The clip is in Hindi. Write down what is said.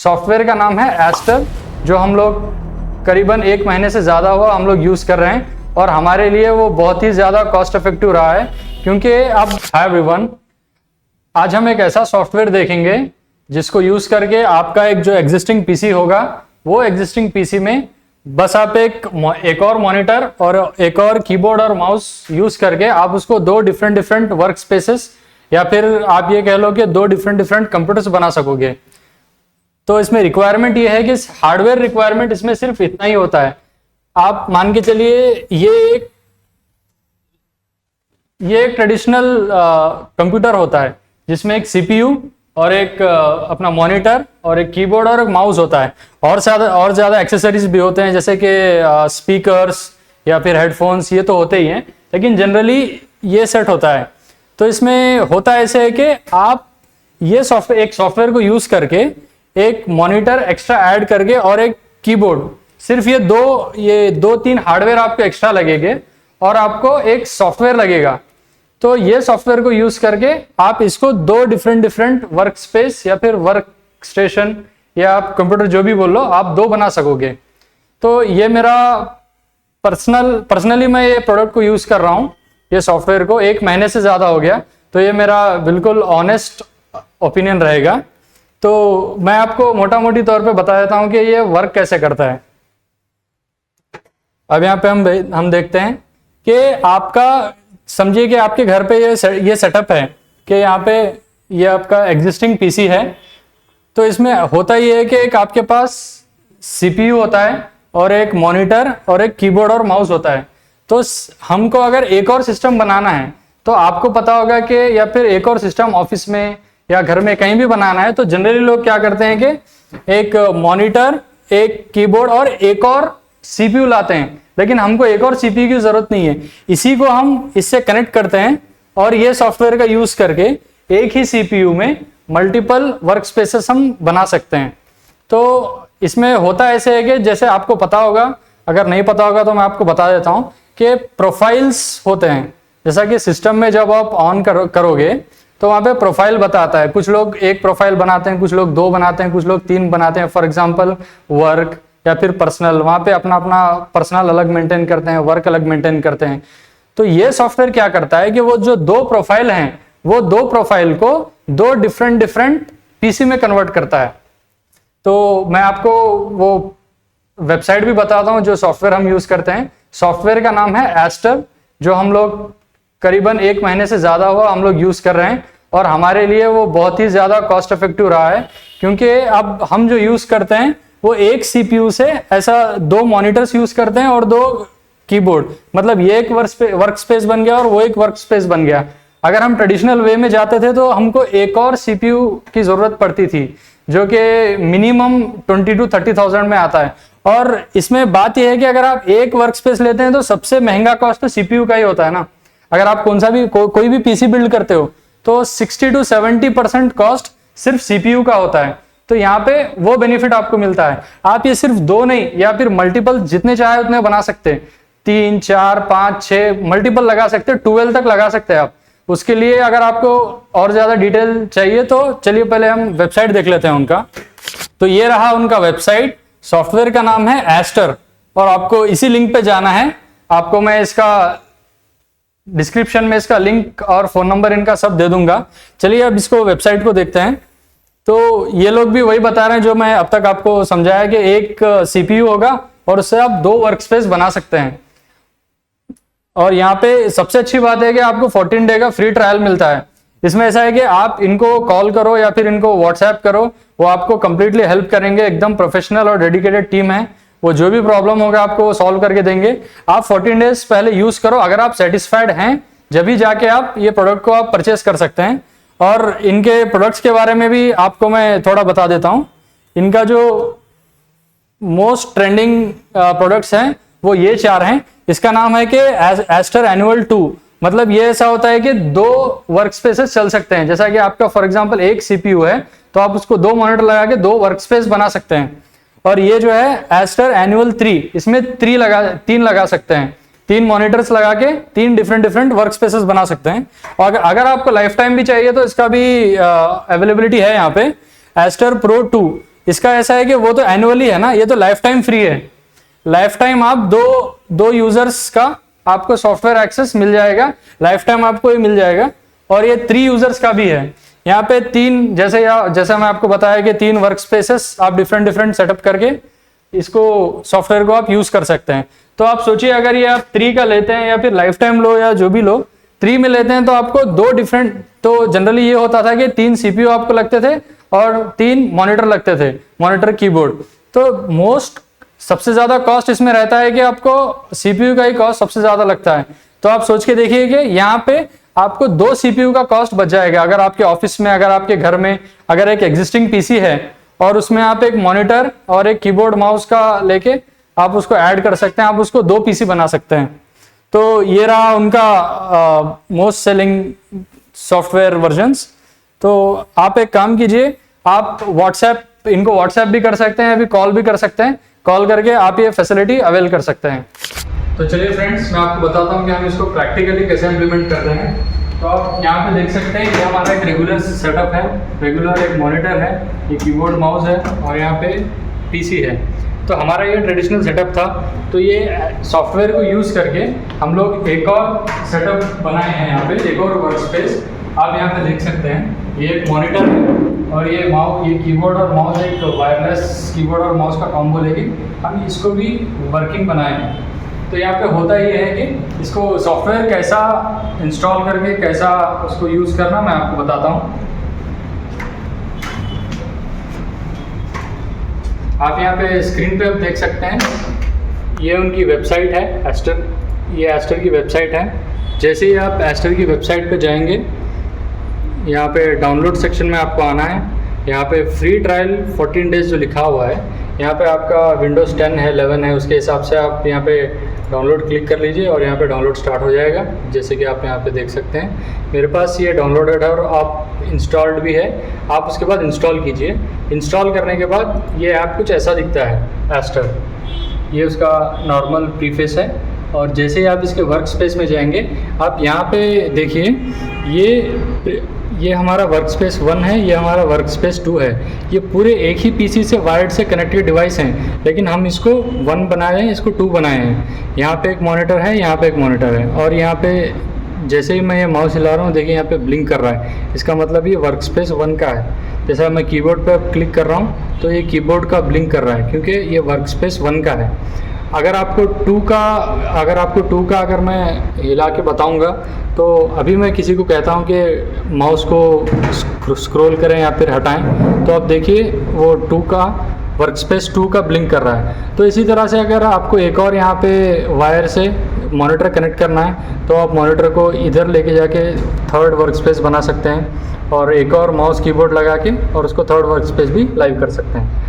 सॉफ्टवेयर का नाम है एस्टर, जो हम लोग करीबन 1 महीने से ज़्यादा हुआ हम लोग यूज़ कर रहे हैं और हमारे लिए वो बहुत ही ज़्यादा कॉस्ट इफेक्टिव रहा है। क्योंकि अब हाय एवरीवन, आज हम एक ऐसा सॉफ्टवेयर देखेंगे जिसको यूज़ करके आपका एक जो एग्जिस्टिंग पीसी होगा, वो एग्जिस्टिंग पीसी में बस आप एक और मॉनिटर और एक और कीबोर्ड और माउस यूज़ करके आप उसको 2 डिफरेंट वर्क स्पेसेस या फिर आप ये कह लो कि 2 डिफरेंट कंप्यूटर्स बना सकोगे। तो इसमें रिक्वायरमेंट ये है कि हार्डवेयर रिक्वायरमेंट इसमें सिर्फ इतना ही होता है। आप मान के चलिए ये एक ट्रेडिशनल कंप्यूटर होता है जिसमें एक सीपीयू और एक अपना मॉनिटर और एक कीबोर्ड और एक माउस होता है, और ज़्यादा एक्सेसरीज भी होते हैं जैसे कि स्पीकर्स या फिर हेडफोन्स, ये तो होते ही हैं, लेकिन जनरली ये सेट होता है। तो इसमें होता ऐसे है कि आप ये सॉफ्टवेयर को यूज़ करके एक मॉनिटर एक्स्ट्रा ऐड करके और एक कीबोर्ड, सिर्फ ये 2-3 हार्डवेयर आपको एक्स्ट्रा लगेंगे और आपको एक सॉफ्टवेयर लगेगा। तो ये सॉफ्टवेयर को यूज करके आप इसको 2 डिफरेंट वर्क स्पेस या फिर वर्क स्टेशन या आप कंप्यूटर जो भी बोल लो, आप 2 बना सकोगे। तो ये मेरा पर्सनली मैं ये प्रोडक्ट को यूज कर रहा हूँ, ये सॉफ्टवेयर को 1 महीने से ज्यादा हो गया, तो ये मेरा बिल्कुल ऑनेस्ट ओपिनियन रहेगा। तो मैं आपको मोटा मोटी तौर पे बता देता हूं कि ये वर्क कैसे करता है। अब यहाँ पे हम देखते हैं कि आपका, समझिए कि आपके घर पे ये सेटअप है कि यहाँ पे ये आपका एग्जिस्टिंग पीसी है। तो इसमें होता ये है कि एक आपके पास सीपीयू होता है और एक मॉनिटर और एक कीबोर्ड और माउस होता है। तो हमको अगर एक और सिस्टम बनाना है तो आपको पता होगा कि या फिर एक और सिस्टम ऑफिस में या घर में कहीं भी बनाना है तो जनरली लोग क्या करते हैं कि एक मॉनिटर, एक कीबोर्ड और एक और सीपीयू लाते हैं, लेकिन हमको एक और सीपीयू की जरूरत नहीं है। इसी को हम इससे कनेक्ट करते हैं और ये सॉफ्टवेयर का यूज करके एक ही सीपीयू में मल्टीपल वर्क स्पेसेस हम बना सकते हैं। तो इसमें होता ऐसे है कि जैसे आपको पता होगा, अगर नहीं पता होगा तो मैं आपको बता देता हूं कि प्रोफाइल्स होते हैं। जैसा कि सिस्टम में जब आप ऑन करोगे तो वहां पे प्रोफाइल बताता है। कुछ लोग 1 प्रोफाइल बनाते हैं, कुछ लोग 2 बनाते हैं, कुछ लोग 3 बनाते हैं। फॉर एग्जांपल वर्क या फिर पर्सनल, वहां पे अपना पर्सनल अलग मेंटेन करते हैं, वर्क अलग मेंटेन करते हैं। तो ये सॉफ्टवेयर क्या करता है कि वो जो 2 प्रोफाइल हैं, वो 2 प्रोफाइल को 2 डिफरेंट पीसी में कन्वर्ट करता है। तो मैं आपको वो वेबसाइट भी बताता हूं जो सॉफ्टवेयर हम यूज करते हैं। सॉफ्टवेयर का नाम है एस्टर, जो हम लोग करीबन 1 महीने से ज्यादा हुआ हम लोग यूज कर रहे हैं और हमारे लिए वो बहुत ही ज्यादा कॉस्ट इफेक्टिव रहा है। क्योंकि अब हम जो यूज करते हैं वो एक सीपीयू से ऐसा 2 मॉनिटर्स यूज करते हैं और 2 कीबोर्ड, मतलब ये एक वर्क स्पेस बन गया और वो एक वर्क स्पेस बन गया। अगर हम ट्रेडिशनल वे में जाते थे तो हमको एक और सीपीयू की जरूरत पड़ती थी, जो कि मिनिमम 20 to 30,000 में आता है। और इसमें बात यह है कि अगर आप एक वर्क स्पेस लेते हैं तो सबसे महंगा कॉस्ट तो सीपीयू का ही होता है ना। अगर आप कौन सा भी कोई भी पीसी बिल्ड करते हो तो 60 to 70% कॉस्ट सिर्फ सीपीयू का होता है। तो यहाँ पे वो बेनिफिट आपको मिलता है। आप ये सिर्फ 2 नहीं या फिर मल्टीपल जितने चाहे उतने बना सकते हैं, 3, 4, 5, 6 मल्टीपल लगा सकते हैं, 12 तक लगा सकते हैं आप। उसके लिए अगर आपको और ज्यादा डिटेल चाहिए तो चलिए पहले हम वेबसाइट देख लेते हैं उनका। तो ये रहा उनका वेबसाइट, सॉफ्टवेयर का नाम है एस्टर और आपको इसी लिंक पे जाना है। आपको मैं इसका डिस्क्रिप्शन में इसका लिंक और फोन नंबर इनका सब दे दूंगा। चलिए अब इसको वेबसाइट को देखते हैं। तो ये लोग भी वही बता रहे हैं जो मैं अब तक आपको समझाया कि एक सीपीयू होगा और उससे आप 2 वर्क स्पेस बना सकते हैं। और यहाँ पे सबसे अच्छी बात है कि आपको 14 डे का फ्री ट्रायल मिलता है। इसमें ऐसा है कि आप इनको कॉल करो या फिर इनको व्हाट्सएप करो, वो आपको कंप्लीटली हेल्प करेंगे। एकदम प्रोफेशनल और डेडिकेटेड टीम है, वो जो भी प्रॉब्लम होगा आपको सॉल्व करके देंगे। आप 14 डेज पहले यूज करो, अगर आप सेटिस्फाइड हैं जब भी जाके आप ये प्रोडक्ट को आप परचेस कर सकते हैं। और इनके प्रोडक्ट्स के बारे में भी आपको मैं थोड़ा बता देता हूं। इनका जो मोस्ट ट्रेंडिंग प्रोडक्ट्स हैं वो ये 4 हैं। इसका नाम है कि एस्टर एनुअल 2, मतलब ये ऐसा होता है कि 2 वर्क स्पेसेस चल सकते हैं। जैसा कि आपका फॉर एग्जांपल एक सीपीयू है तो आप उसको 2 मॉनिटर लगा के 2 वर्क स्पेस बना सकते हैं। और ये जो है एस्टर एनुअल 3, इसमें 3 लगा सकते हैं। 3 मॉनिटर्स लगा के 3 डिफरेंट वर्क स्पेसेस बना सकते हैं। और अगर आपको लाइफ टाइम भी चाहिए तो इसका भी अवेलेबिलिटी है यहाँ पे। एस्टर प्रो 2 इसका ऐसा है कि वो तो एनुअली है ना, ये तो लाइफ टाइम फ्री है। लाइफ टाइम आप दो यूजर्स का आपको सॉफ्टवेयर एक्सेस मिल जाएगा, लाइफ टाइम आपको ये मिल जाएगा। और ये 3 यूजर्स का भी है। यहाँ पे 3 जैसे मैं आपको बताया कि 3 वर्क स्पेसेस आप डिफरेंट सेटअप करके इसको सॉफ्टवेयर को आप यूज कर सकते हैं। तो आप सोचिए अगर ये आप 3 का लेते हैं या फिर लाइफ टाइम लो या जो भी लो, 3 में लेते हैं तो आपको 2 डिफरेंट, तो जनरली ये होता था कि 3 सीपीयू आपको लगते थे और 3 मॉनिटर लगते थे, मॉनिटर कीबोर्ड। तो सबसे ज्यादा कॉस्ट इसमें रहता है कि आपको सीपीयू का ही कॉस्ट सबसे ज्यादा लगता है। तो आप सोच के देखिए कि यहाँ पे आपको 2 सीपीयू का कॉस्ट बच जाएगा। अगर आपके ऑफिस में, अगर आपके घर में अगर एक एग्जिस्टिंग पीसी है और उसमें आप एक मॉनिटर और एक कीबोर्ड माउस का लेके आप उसको ऐड कर सकते हैं, आप उसको 2 पीसी बना सकते हैं। तो ये रहा उनका मोस्ट सेलिंग सॉफ्टवेयर वर्जन्स। तो आप एक काम कीजिए, आप इनको व्हाट्सएप भी कर सकते हैं, अभी कॉल भी कर सकते हैं, कॉल करके आप ये फैसिलिटी अवेल कर सकते हैं। तो चलिए फ्रेंड्स, मैं आपको बताता हूँ कि हम इसको प्रैक्टिकली कैसे इम्प्लीमेंट कर रहे हैं। तो आप यहाँ पे देख सकते हैं, ये हमारा एक रेगुलर सेटअप है, रेगुलर एक मॉनिटर है, ये कीबोर्ड माउस है और यहाँ पे पीसी है। तो हमारा ये ट्रेडिशनल सेटअप था। तो ये सॉफ्टवेयर को यूज़ करके हम लोग एक और सेटअप बनाए हैं यहाँ पे, एक और वर्क स्पेस आप यहाँ पे देख सकते हैं। ये एक मॉनिटर है और ये कीबोर्ड और माउस, एक वायरलेस कीबोर्ड और माउस का कॉम्बो लेके हम इसको भी वर्किंग बनाए हैं। तो यहाँ पे होता ये है कि इसको सॉफ्टवेयर कैसा इंस्टॉल करके कैसा उसको यूज़ करना मैं आपको बताता हूँ। आप यहाँ पे स्क्रीन पे देख सकते हैं, ये उनकी वेबसाइट है एस्टर, ये एस्टर की वेबसाइट है। जैसे ही आप एस्टर की वेबसाइट पे जाएंगे, यहाँ पे डाउनलोड सेक्शन में आपको आना है। यहाँ पे फ्री ट्रायल 14 डेज जो लिखा हुआ है, यहाँ पे आपका विंडोज़ 10 है, 11 है, उसके हिसाब से आप यहाँ पे डाउनलोड क्लिक कर लीजिए और यहाँ पे डाउनलोड स्टार्ट हो जाएगा। जैसे कि आप यहाँ पे देख सकते हैं, मेरे पास ये डाउनलोडेड है और आप इंस्टॉल्ड भी है। आप उसके बाद इंस्टॉल कीजिए। इंस्टॉल करने के बाद ये ऐप कुछ ऐसा दिखता है एस्टर, ये उसका नॉर्मल प्रीफेस है। और जैसे ही आप इसके वर्क स्पेस में जाएंगे, आप यहाँ पे देखिए, ये हमारा वर्क स्पेस 1 है, ये हमारा वर्क स्पेस 2 है। ये पूरे एक ही पीसी से वायर्ड से कनेक्टेड डिवाइस हैं, लेकिन हम इसको 1 बनाए हैं, इसको 2 बनाए हैं। यहाँ पे एक मॉनिटर है, यहाँ पे एक मॉनिटर है और यहाँ पे जैसे ही मैं ये माउस हिला रहा हूँ, देखिए यहाँ पे ब्लिंक कर रहा है। इसका मतलब ये वर्क स्पेस 1 का है। जैसा मैं कीबोर्ड पर क्लिक कर रहा हूँ तो ये कीबोर्ड का ब्लिंक कर रहा है, क्योंकि ये वर्क स्पेस 1 का है। अगर आपको 2 का अगर मैं हिला के बताऊंगा, तो अभी मैं किसी को कहता हूं कि माउस को स्क्रॉल करें या फिर हटाएं, तो आप देखिए वो 2 का वर्क स्पेस 2 का ब्लिंक कर रहा है। तो इसी तरह से अगर आपको एक और यहाँ पे वायर से मॉनिटर कनेक्ट करना है, तो आप मॉनिटर को इधर लेके जाके 3rd वर्क स्पेस बना सकते हैं और एक और माउस कीबोर्ड लगा के और उसको 3rd वर्क स्पेस भी लाइव कर सकते हैं।